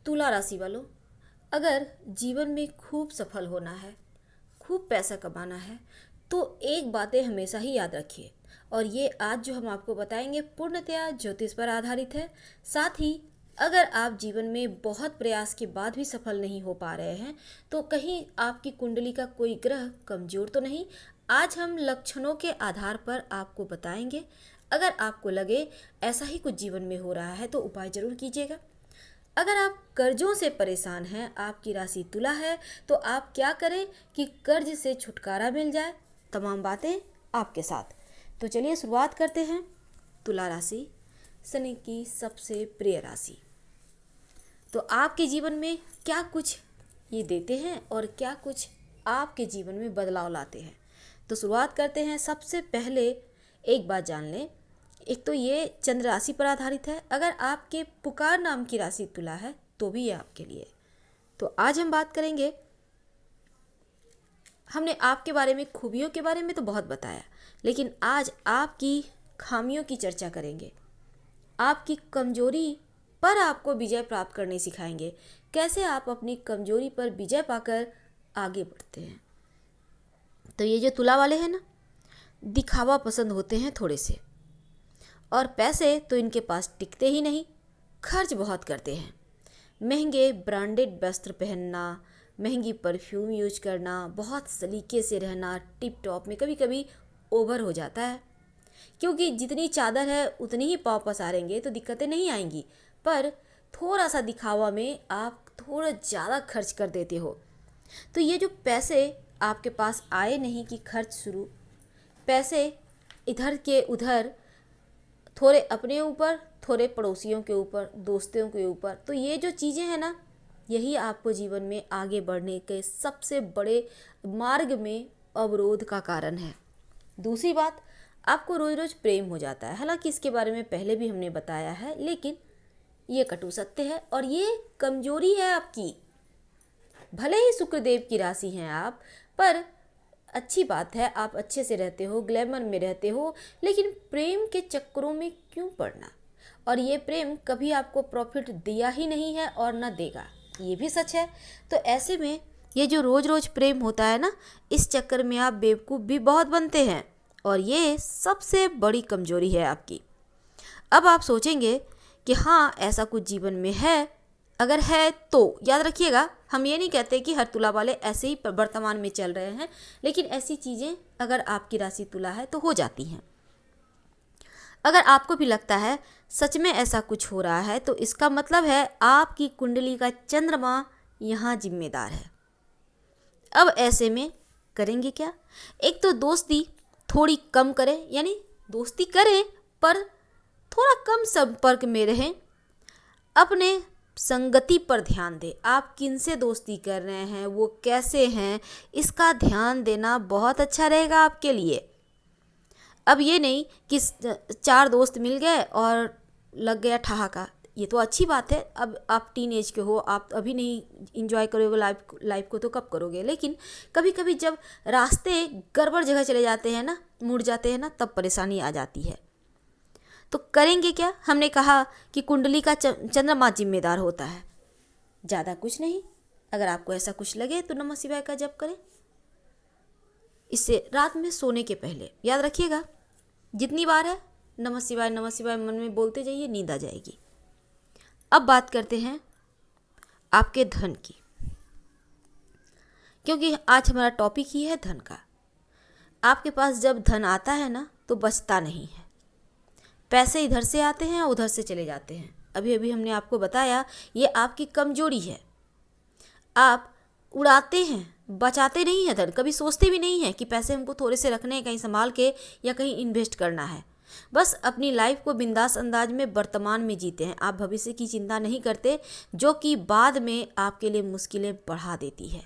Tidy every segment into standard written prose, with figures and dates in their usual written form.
तुला राशि वालों, अगर जीवन में खूब सफल होना है, खूब पैसा कमाना है, तो एक बातें हमेशा ही याद रखिए। और ये आज जो हम आपको बताएंगे पूर्णतया ज्योतिष पर आधारित है। साथ ही अगर आप जीवन में बहुत प्रयास के बाद भी सफल नहीं हो पा रहे हैं, तो कहीं आपकी कुंडली का कोई ग्रह कमजोर तो नहीं। आज हम लक्षणों के आधार पर आपको बताएंगे। अगर आपको लगे ऐसा ही कुछ जीवन में हो रहा है तो उपाय जरूर कीजिएगा। अगर आप कर्जों से परेशान हैं, आपकी राशि तुला है, तो आप क्या करें कि कर्ज से छुटकारा मिल जाए। तमाम बातें आपके साथ। तो चलिए शुरुआत करते हैं। तुला राशि शनि की सबसे प्रिय राशि। तो आपके जीवन में क्या कुछ ये देते हैं और क्या कुछ आपके जीवन में बदलाव लाते हैं। तो शुरुआत करते हैं। सबसे पहले एक बात जान लें, एक तो ये चंद्र राशि पर आधारित है। अगर आपके पुकार नाम की राशि तुला है तो भी ये आपके लिए। तो आज हम बात करेंगे, हमने आपके बारे में, खूबियों के बारे में तो बहुत बताया, लेकिन आज आपकी खामियों की चर्चा करेंगे। आपकी कमजोरी पर आपको विजय प्राप्त करने सिखाएंगे। कैसे आप अपनी कमजोरी पर विजय पाकर आगे बढ़ते हैं। तो ये जो तुला वाले हैं ना, दिखावा पसंद होते हैं थोड़े से, और पैसे तो इनके पास टिकते ही नहीं, खर्च बहुत करते हैं। महंगे ब्रांडेड वस्त्र पहनना, महंगी परफ्यूम यूज करना, बहुत सलीके से रहना, टिप टॉप में कभी कभी ओवर हो जाता है। क्योंकि जितनी चादर है उतनी ही पाँव पसारेंगे तो दिक्कतें नहीं आएंगी, पर थोड़ा सा दिखावा में आप थोड़ा ज़्यादा खर्च कर देते हो। तो ये जो पैसे आपके पास आए नहीं कि खर्च शुरू, पैसे इधर के उधर, थोड़े अपने ऊपर, थोड़े पड़ोसियों के ऊपर, दोस्तों के ऊपर, तो ये जो चीज़ें हैं ना, यही आपको जीवन में आगे बढ़ने के सबसे बड़े मार्ग में अवरोध का कारण है। दूसरी बात, आपको रोज रोज प्रेम हो जाता है। हालांकि इसके बारे में पहले भी हमने बताया है, लेकिन ये कटु सत्य है और ये कमजोरी है आपकी। भले ही शुक्रदेव की राशि हैं आप, पर अच्छी बात है, आप अच्छे से रहते हो, ग्लैमर में रहते हो, लेकिन प्रेम के चक्करों में क्यों पड़ना। और ये प्रेम कभी आपको प्रॉफिट दिया ही नहीं है और ना देगा, ये भी सच है। तो ऐसे में ये जो रोज रोज प्रेम होता है ना, इस चक्कर में आप बेवकूफ़ भी बहुत बनते हैं, और ये सबसे बड़ी कमजोरी है आपकी। अब आप सोचेंगे कि हाँ, ऐसा कुछ जीवन में है। अगर है तो याद रखिएगा, हम ये नहीं कहते कि हर तुला वाले ऐसे ही वर्तमान में चल रहे हैं, लेकिन ऐसी चीज़ें अगर आपकी राशि तुला है तो हो जाती हैं। अगर आपको भी लगता है सच में ऐसा कुछ हो रहा है, तो इसका मतलब है आपकी कुंडली का चंद्रमा यहाँ जिम्मेदार है। अब ऐसे में करेंगे क्या। एक तो दोस्ती थोड़ी कम करें, यानी दोस्ती करें पर थोड़ा कम संपर्क में रहें। अपने संगति पर ध्यान दें। आप किनसे दोस्ती कर रहे हैं, वो कैसे हैं, इसका ध्यान देना बहुत अच्छा रहेगा आपके लिए। अब ये नहीं कि 4 दोस्त मिल गए और लग गया ठहाका, ये तो अच्छी बात है। अब आप टीन एज के हो, आप अभी नहीं इंजॉय करोगे लाइफ को तो कब करोगे। लेकिन कभी कभी जब रास्ते गड़बड़ जगह चले जाते हैं ना, मुड़ जाते हैं ना, तब परेशानी आ जाती है। तो करेंगे क्या। हमने कहा कि कुंडली का चंद्रमा जिम्मेदार होता है, ज़्यादा कुछ नहीं। अगर आपको ऐसा कुछ लगे तो नमः शिवाय का जप करें। इससे रात में सोने के पहले याद रखिएगा, जितनी बार है नमः शिवाय मन में बोलते जाइए, नींद आ जाएगी। अब बात करते हैं आपके धन की, क्योंकि आज हमारा टॉपिक ही है धन का। आपके पास जब धन आता है ना, तो बचता नहीं है। पैसे इधर से आते हैं, उधर से चले जाते हैं। अभी अभी हमने आपको बताया, ये आपकी कमजोरी है। आप उड़ाते हैं, बचाते नहीं हैं धन। कभी सोचते भी नहीं हैं कि पैसे हमको थोड़े से रखने हैं कहीं संभाल के, या कहीं इन्वेस्ट करना है। बस अपनी लाइफ को बिंदास अंदाज में वर्तमान में जीते हैं। आप भविष्य की चिंता नहीं करते, जो कि बाद में आपके लिए मुश्किलें बढ़ा देती है।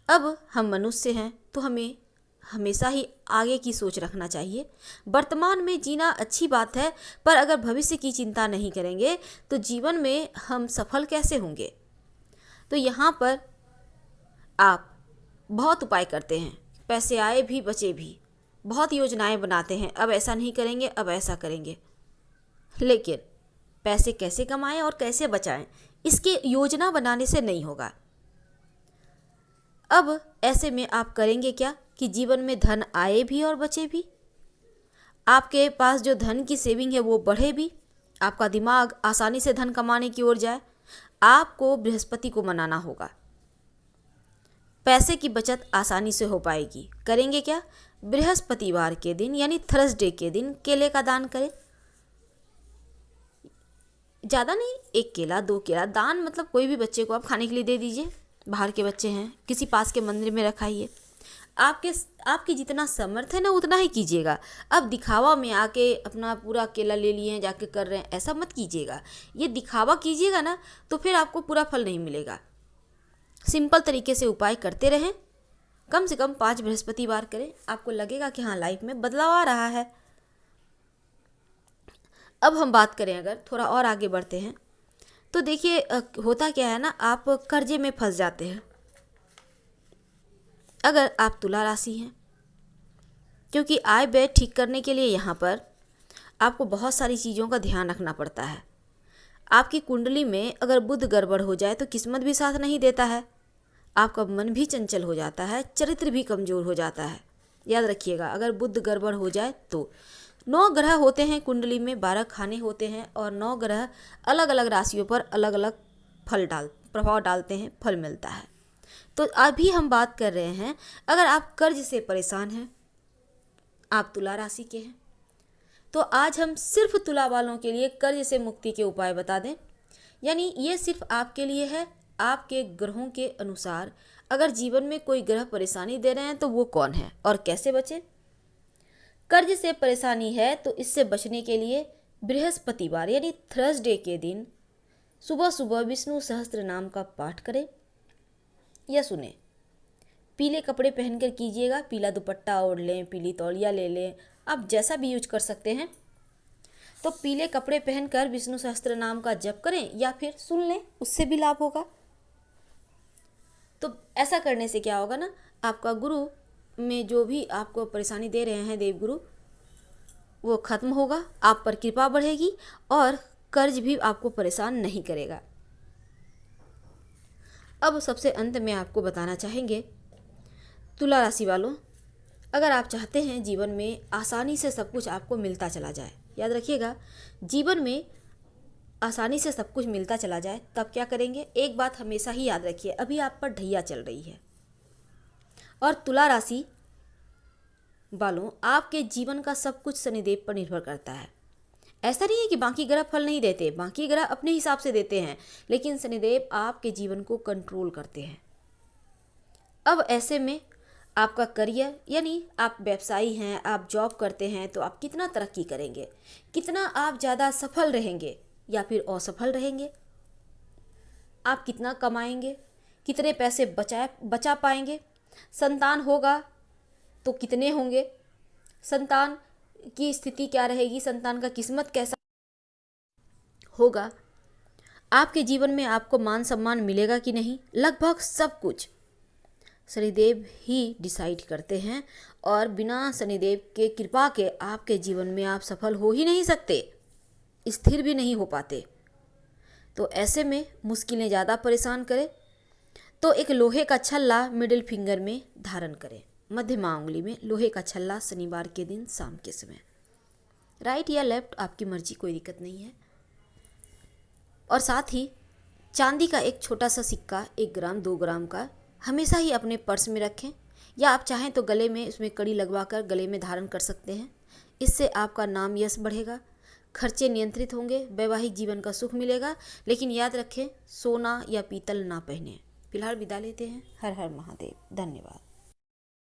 अब हम मनुष्य हैं तो हमें हमेशा ही आगे की सोच रखना चाहिए। वर्तमान में जीना अच्छी बात है, पर अगर भविष्य की चिंता नहीं करेंगे तो जीवन में हम सफल कैसे होंगे। तो यहाँ पर आप बहुत उपाय करते हैं, पैसे आए भी बचे भी, बहुत योजनाएं बनाते हैं। अब ऐसा नहीं करेंगे, अब ऐसा करेंगे, लेकिन पैसे कैसे कमाएं और कैसे बचाएं, इसके योजना बनाने से नहीं होगा। अब ऐसे में आप करेंगे क्या कि जीवन में धन आए भी और बचे भी, आपके पास जो धन की सेविंग है वो बढ़े भी, आपका दिमाग आसानी से धन कमाने की ओर जाए। आपको बृहस्पति को मनाना होगा, पैसे की बचत आसानी से हो पाएगी। करेंगे क्या, बृहस्पतिवार के दिन यानी थर्सडे के दिन केले का दान करें। ज़्यादा नहीं, 1 केला 2 केला दान, मतलब कोई भी बच्चे को आप खाने के लिए दे दीजिए, बाहर के बच्चे हैं, किसी पास के मंदिर में रखाइए। आपकी जितना समर्थ है ना उतना ही कीजिएगा। अब दिखावा में आके अपना पूरा केला ले लिए हैं जाके कर रहे हैं, ऐसा मत कीजिएगा। ये दिखावा कीजिएगा ना तो फिर आपको पूरा फल नहीं मिलेगा। सिंपल तरीके से उपाय करते रहें, कम से कम 5 बृहस्पतिवार करें, आपको लगेगा कि हाँ लाइफ में बदलाव आ रहा है। अब हम बात करें, अगर थोड़ा और आगे बढ़ते हैं तो देखिए होता क्या है ना, आप कर्जे में फंस जाते हैं अगर आप तुला राशि हैं, क्योंकि आय व्यय ठीक करने के लिए यहाँ पर आपको बहुत सारी चीज़ों का ध्यान रखना पड़ता है। आपकी कुंडली में अगर बुध गड़बड़ हो जाए तो किस्मत भी साथ नहीं देता है, आपका मन भी चंचल हो जाता है, चरित्र भी कमज़ोर हो जाता है। याद रखिएगा, अगर बुध गड़बड़ हो जाए तो 9 ग्रह होते हैं कुंडली में, 12 खाने होते हैं और 9 ग्रह अलग अलग राशियों पर अलग अलग प्रभाव डालते हैं, फल मिलता है। तो अभी हम बात कर रहे हैं, अगर आप कर्ज से परेशान हैं, आप तुला राशि के हैं, तो आज हम सिर्फ तुला वालों के लिए कर्ज से मुक्ति के उपाय बता दें। यानी ये सिर्फ आपके लिए है, आपके ग्रहों के अनुसार अगर जीवन में कोई ग्रह परेशानी दे रहे हैं तो वो कौन है और कैसे बचें। कर्ज से परेशानी है तो इससे बचने के लिए बृहस्पतिवार यानी थर्सडे के दिन सुबह सुबह विष्णु सहस्त्र नाम का पाठ करें या सुने। पीले कपड़े पहनकर कीजिएगा, पीला दुपट्टा ओढ़ लें, पीली तौलिया ले लें, आप जैसा भी यूज कर सकते हैं। तो पीले कपड़े पहनकर विष्णु सहस्त्र नाम का जप करें या फिर सुन लें, उससे भी लाभ होगा। तो ऐसा करने से क्या होगा ना, आपका गुरु में जो भी आपको परेशानी दे रहे हैं देवगुरु, वो खत्म होगा, आप पर कृपा बढ़ेगी और कर्ज भी आपको परेशान नहीं करेगा। अब सबसे अंत में आपको बताना चाहेंगे, तुला राशि वालों, अगर आप चाहते हैं जीवन में आसानी से सब कुछ आपको मिलता चला जाए, याद रखिएगा जीवन में आसानी से सब कुछ मिलता चला जाए, तब क्या करेंगे। एक बात हमेशा ही याद रखिए, अभी आप पर ढैया चल रही है और तुला राशि वालों आपके जीवन का सब कुछ शनिदेव पर निर्भर करता है। ऐसा नहीं है कि बाकी ग्रह फल नहीं देते, बाकी ग्रह अपने हिसाब से देते हैं, लेकिन शनिदेव आपके जीवन को कंट्रोल करते हैं। अब ऐसे में आपका करियर, यानी आप व्यवसायी हैं, आप जॉब करते हैं, तो आप कितना तरक्की करेंगे, कितना आप ज़्यादा सफल रहेंगे या फिर असफल रहेंगे, आप कितना कमाएंगे, कितने पैसे बचा पाएंगे, संतान होगा तो कितने होंगे, संतान की स्थिति क्या रहेगी, संतान का किस्मत कैसा होगा, आपके जीवन में आपको मान सम्मान मिलेगा कि नहीं, लगभग सब कुछ शनिदेव ही डिसाइड करते हैं। और बिना शनिदेव के कृपा के आपके जीवन में आप सफल हो ही नहीं सकते, स्थिर भी नहीं हो पाते। तो ऐसे में मुश्किलें ज़्यादा परेशान करें तो एक लोहे का छल्ला मिडिल फिंगर में धारण करें, मध्यमा उंगली में लोहे का छल्ला, शनिवार के दिन शाम के समय, राइट या लेफ्ट आपकी मर्जी, कोई दिक्कत नहीं है। और साथ ही चांदी का एक छोटा सा सिक्का 1 ग्राम 2 ग्राम का हमेशा ही अपने पर्स में रखें, या आप चाहें तो गले में इसमें कड़ी लगवाकर गले में धारण कर सकते हैं। इससे आपका नाम यश बढ़ेगा, खर्चे नियंत्रित होंगे, वैवाहिक जीवन का सुख मिलेगा। लेकिन याद रखें सोना या पीतल ना पहने। फिलहाल विदा लेते हैं। हर हर महादेव। धन्यवाद।